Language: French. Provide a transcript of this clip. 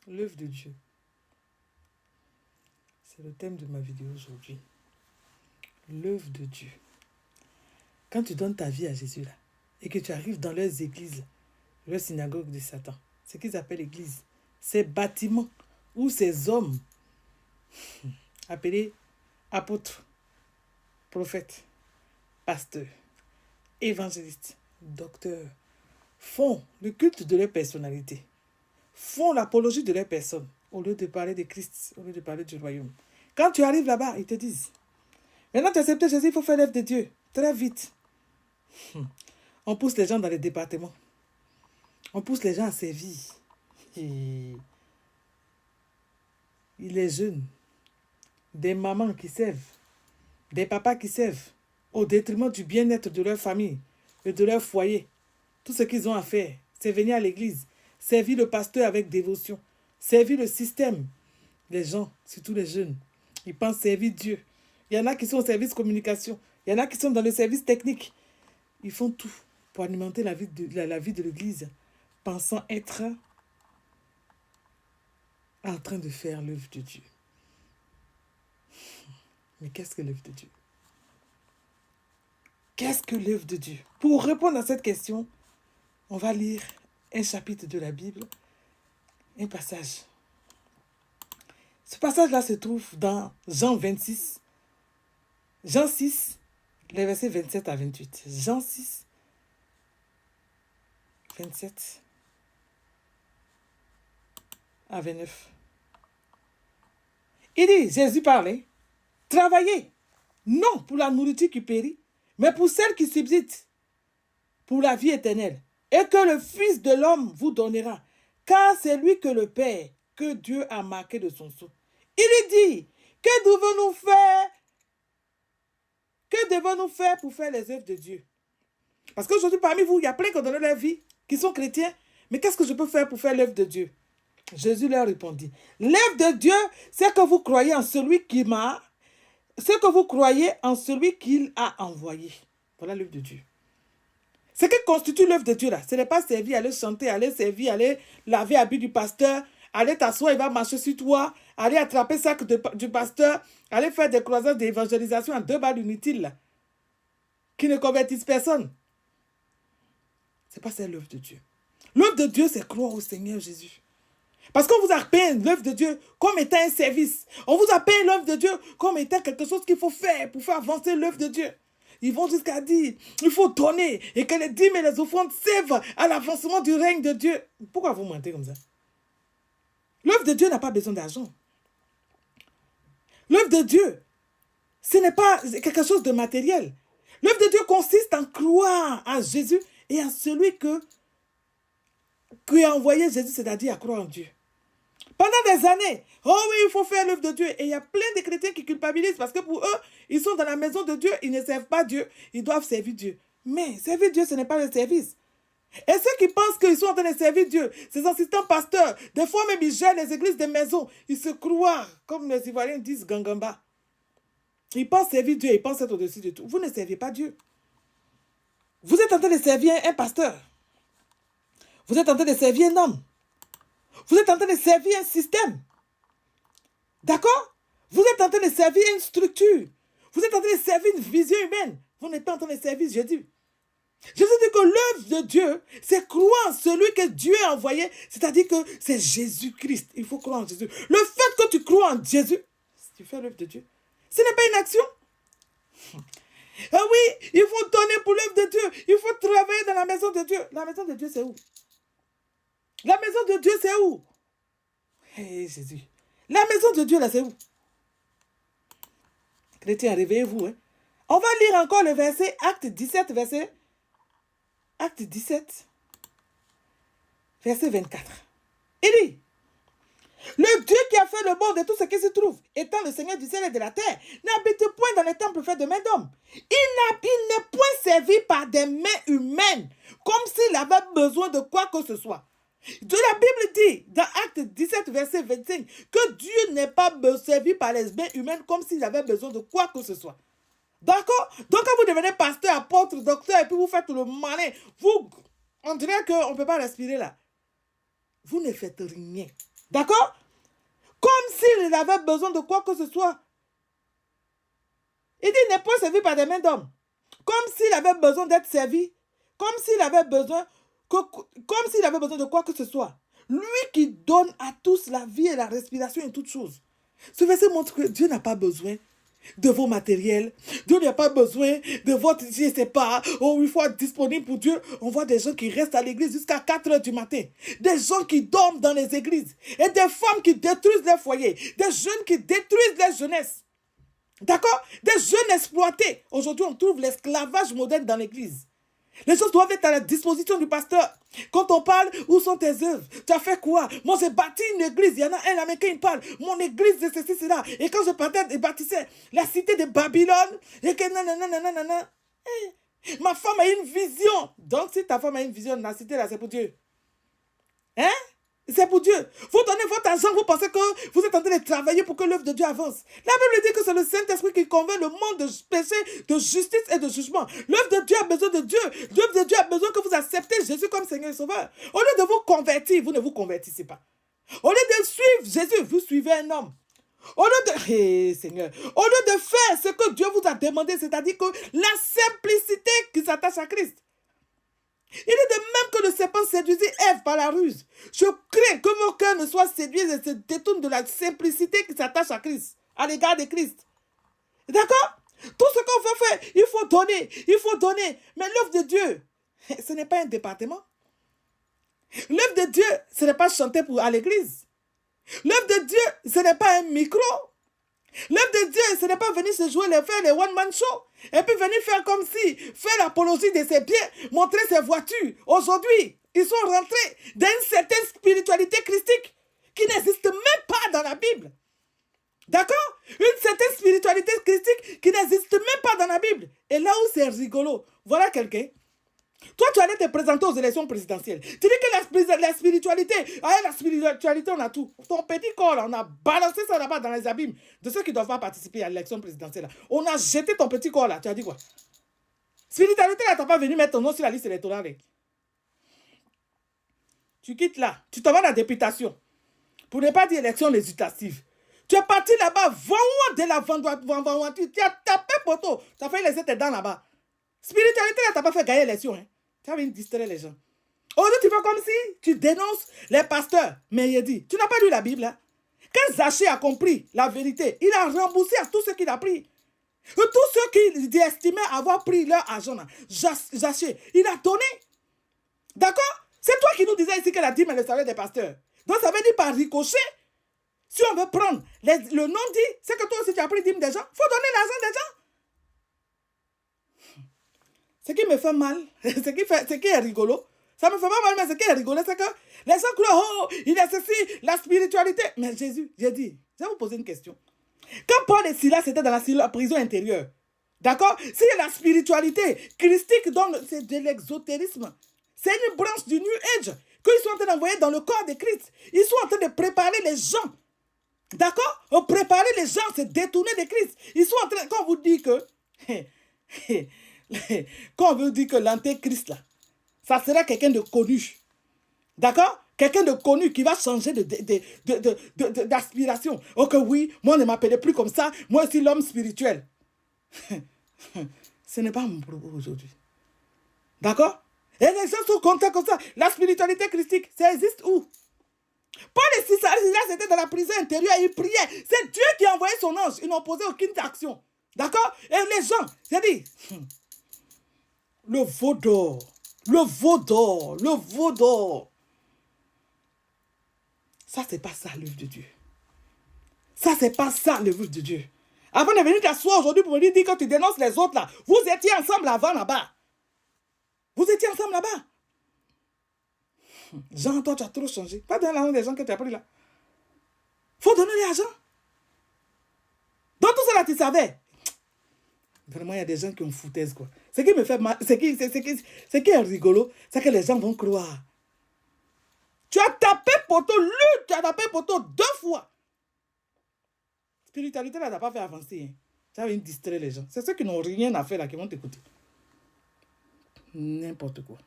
L'œuvre de Dieu. C'est le thème de ma vidéo aujourd'hui. L'œuvre de Dieu. Quand tu donnes ta vie à Jésus là, et que tu arrives dans leurs églises, leur synagogue de Satan, ce qu'ils appellent l'église, ces bâtiments où ces hommes appelés apôtres, prophètes, pasteurs, évangélistes, docteurs, font le culte de leur personnalité, font l'apologie de leur personne, au lieu de parler de Christ, au lieu de parler du royaume. Quand tu arrives là-bas, ils te disent, maintenant tu acceptes Jésus, il faut faire l'œuvre de Dieu, très vite. On pousse les gens dans les départements. On pousse les gens à servir. Et les jeunes, des mamans qui servent, des papas qui servent, au détriment du bien-être de leur famille et de leur foyer. Tout ce qu'ils ont à faire, c'est venir à l'église, servir le pasteur avec dévotion, servir le système. Les gens, surtout les jeunes, ils pensent servir Dieu. Il y en a qui sont au service communication, il y en a qui sont dans le service technique. Ils font tout pour alimenter la vie de l'église, pensant être en train de faire l'œuvre de Dieu. Mais qu'est-ce que l'œuvre de Dieu? Qu'est-ce que l'œuvre de Dieu? Pour répondre à cette question, on va lire un chapitre de la Bible, un passage. Ce passage-là se trouve dans Jean 26, Jean 6, les versets 27 à 28. Jean 6, 27 à 29. Il dit, Jésus parlait, travaillez, non pour la nourriture qui périt, mais pour celle qui subsiste, pour la vie éternelle, et que le Fils de l'homme vous donnera, car c'est lui que le Père, que Dieu a marqué de son sceau. Il lui dit, que devons-nous faire? Que devons-nous faire pour faire les œuvres de Dieu? Parce qu'aujourd'hui, parmi vous, il y a plein qui ont donné leur vie, qui sont chrétiens, mais qu'est-ce que je peux faire pour faire l'œuvre de Dieu? Jésus leur répondit, l'œuvre de Dieu, c'est que vous croyez en celui qui m'a, c'est que vous croyez en celui qu'il a envoyé. Voilà l'œuvre de Dieu. Ce qui constitue l'œuvre de Dieu là, ce n'est pas servir, aller chanter, aller servir, aller laver l'habit du pasteur, aller t'asseoir, il va marcher sur toi, aller attraper le sac du pasteur, aller faire des croisades d'évangélisation à 2 balles inutiles là, qui ne convertissent personne. Ce n'est pas ça l'œuvre de Dieu. L'œuvre de Dieu, c'est croire au Seigneur Jésus. Parce qu'on vous a peint l'œuvre de Dieu comme étant un service. On vous a peint l'œuvre de Dieu comme étant quelque chose qu'il faut faire pour faire avancer l'œuvre de Dieu. Ils vont jusqu'à dire, il faut donner et que les dîmes et les offrandes servent à l'avancement du règne de Dieu. Pourquoi vous mentez comme ça? L'œuvre de Dieu n'a pas besoin d'argent. L'œuvre de Dieu, ce n'est pas quelque chose de matériel. L'œuvre de Dieu consiste en croire à Jésus et en celui qui a envoyé Jésus, c'est-à-dire à croire en Dieu. Pendant des années, oh oui, il faut faire l'œuvre de Dieu. Et il y a plein de chrétiens qui culpabilisent parce que pour eux, ils sont dans la maison de Dieu, ils ne servent pas Dieu, ils doivent servir Dieu. Mais servir Dieu, ce n'est pas le service. Et ceux qui pensent qu'ils sont en train de servir Dieu, ces assistants pasteurs, des fois même ils gèrent les églises des maisons, ils se croient, comme les Ivoiriens disent, gangamba. Ils pensent servir Dieu, ils pensent être au-dessus de tout. Vous ne servez pas Dieu. Vous êtes en train de servir un pasteur. Vous êtes en train de servir un homme. Vous êtes en train de servir un système. D'accord? Vous êtes en train de servir une structure. Vous êtes en train de servir une vision humaine. Vous n'êtes pas en train de servir Jésus. Jésus dit que l'œuvre de Dieu, c'est croire en celui que Dieu a envoyé. C'est-à-dire que c'est Jésus-Christ. Il faut croire en Jésus. Le fait que tu crois en Jésus, tu fais l'œuvre de Dieu. Ce n'est pas une action. Ah oui, il faut donner pour l'œuvre de Dieu. Il faut travailler dans la maison de Dieu. La maison de Dieu, c'est où? La maison de Dieu, c'est où? Hey, Jésus. La maison de Dieu, là, c'est où? Chrétiens, réveillez-vous. Hein? On va lire encore le verset, Acte 17, verset 24. Il dit, le Dieu qui a fait le monde de tout ce qui se trouve, étant le Seigneur du ciel et de la terre, n'habite point dans les temples faits de mains d'hommes. Il n'est point servi par des mains humaines, comme s'il avait besoin de quoi que ce soit. De la Bible dit, dans Acte 17, verset 25, que Dieu n'est pas servi par les mains humaines comme s'il avait besoin de quoi que ce soit. D'accord? Donc quand vous devenez pasteur, apôtre, docteur, et puis vous faites le malin, on dirait qu'on ne peut pas respirer là. Vous ne faites rien. D'accord? Comme s'il avait besoin de quoi que ce soit. Il dit, n'est pas servi par des mains d'hommes. Comme s'il avait besoin d'être servi. Comme s'il avait besoin de quoi que ce soit. Lui qui donne à tous la vie et la respiration et toutes choses. Ce verset montre que Dieu n'a pas besoin de vos matériels. Dieu n'a pas besoin de votre, je ne sais pas, oh, il faut être disponible pour Dieu. On voit des gens qui restent à l'église jusqu'à 4 heures du matin. Des gens qui dorment dans les églises. Et des femmes qui détruisent leur foyer. Des jeunes qui détruisent leur jeunesse. D'accord? Des jeunes exploités. Aujourd'hui, on trouve l'esclavage moderne dans l'église. Les choses doivent être à la disposition du pasteur. Quand on parle, où sont tes œuvres? Tu as fait quoi? Moi, j'ai bâti une église. Il y en a un américain qui parle. Mon église, c'est ceci, c'est là. Et quand je partais et bâtissais la cité de Babylone, et que nanana, ma femme a une vision. Donc, si ta femme a une vision, la cité là, c'est pour Dieu. Hein? C'est pour Dieu. Vous donnez votre argent, vous pensez que vous êtes en train de travailler pour que l'œuvre de Dieu avance. La Bible dit que c'est le Saint-Esprit qui convainc le monde de péché, de justice et de jugement. L'œuvre de Dieu a besoin de Dieu. L'œuvre de Dieu a besoin que vous acceptez Jésus comme Seigneur et Sauveur. Au lieu de vous convertir, vous ne vous convertissez pas. Au lieu de suivre Jésus, vous suivez un homme. Au lieu de, Seigneur, au lieu de faire ce que Dieu vous a demandé, c'est-à-dire que la simplicité qui s'attache à Christ. Il est de même que le serpent séduisit Ève par la ruse. Je crains que mon cœur ne soit séduit et se détourne de la simplicité qui s'attache à Christ, à l'égard de Christ. D'accord? Tout ce qu'on veut faire, il faut donner, il faut donner. Mais l'œuvre de Dieu, ce n'est pas un département. L'œuvre de Dieu, ce n'est pas chanter à l'église. L'œuvre de Dieu, ce n'est pas un micro. L'œuvre de Dieu, ce n'est pas venir se jouer, faire les one-man show. Et puis venir faire comme si, faire l'apologie de ses biens, montrer ses voitures. Aujourd'hui, ils sont rentrés dans une certaine spiritualité christique qui n'existe même pas dans la Bible. D'accord? Une certaine spiritualité christique qui n'existe même pas dans la Bible. Et là où c'est rigolo, voilà quelqu'un. Toi, tu allais te présenter aux élections présidentielles. Tu dis que la spiritualité, on a tout. Ton petit corps, là, on a balancé ça là-bas dans les abîmes de ceux qui ne doivent pas participer à l'élection présidentielle. Là. On a jeté ton petit corps là. Tu as dit quoi? Spiritualité, là, tu n'as pas venu mettre ton nom sur la liste électorale. Là. Tu quittes là. Tu t'en vas à la députation. Pour ne pas dire élection législative. Tu es parti là-bas, de la vendoiture. Tu as tapé poteau. Tu as fait laisser tes dents là-bas. Spiritualité, là, tu n'as pas fait gagner l'élection. Hein. Tu as envie de distraire les gens. Aujourd'hui, tu fais comme si tu dénonces les pasteurs. Mais il dit, tu n'as pas lu la Bible. Hein? Quand Zachée a compris la vérité, il a remboursé à tous ceux qu'il a pris. Et tous ceux qui estimaient avoir pris leur argent, Zachée, il a donné. D'accord? C'est toi qui nous disais ici que la dîme est le salaire des pasteurs. Donc ça veut dire par ricochet, si on veut prendre le nom dit, c'est que toi aussi tu as pris dîme des gens. Il faut donner l'argent des gens. Ce qui me fait mal, ce qui est rigolo, ça me fait pas mal, mais ce qui est rigolo, c'est que les gens croient, oh, il est ceci, la spiritualité. Mais Jésus, j'ai dit, je vais vous poser une question. Quand Paul et Silas étaient dans la prison intérieure, d'accord, si la spiritualité christique, c'est de l'exotérisme, c'est une branche du New Age qu'ils sont en train d'envoyer dans le corps de Christ. Ils sont en train de préparer les gens. D'accord? Préparer les gens, c'est détourner de Christ. Ils sont en train, quand on vous dit que... Quand on veut dire que l'antéchrist, là, ça sera quelqu'un de connu. D'accord? Quelqu'un de connu qui va changer d'aspiration. Ok, oui, moi, ne m'appelez plus comme ça. Moi, je suis l'homme spirituel. Ce n'est pas mon propos aujourd'hui. D'accord? Et les gens sont contents comme ça. La spiritualité christique, ça existe où? Paul et Silas étaient dans la prison intérieure, ils priaient. C'est Dieu qui a envoyé son ange. Ils n'ont posé aucune action. D'accord? Et les gens, j'ai dit... Le veau d'or, le veau d'or, le veau d'or. Ça, c'est pas ça l'œuvre de Dieu. Ça, c'est pas ça l'œuvre de Dieu. Avant de venir t'asseoir aujourd'hui pour me dire que tu dénonces les autres là, vous étiez ensemble avant là-bas. Vous étiez ensemble là-bas. Jean, toi, tu as trop changé. Pas donner l'argent des gens que tu as pris là. Faut donner l'argent. Dans tout cela, tu savais. Vraiment, il y a des gens qui ont foutaise, quoi. Ce qui me fait mal, ce qui est rigolo, c'est que les gens vont croire. Tu as tapé poteau, tu as tapé poteau 2 fois. Spiritualité, là, tu n'as pas fait avancer. Hein. Tu as envie de distraire les gens. C'est ceux qui n'ont rien à faire, là, qui vont t'écouter. N'importe quoi.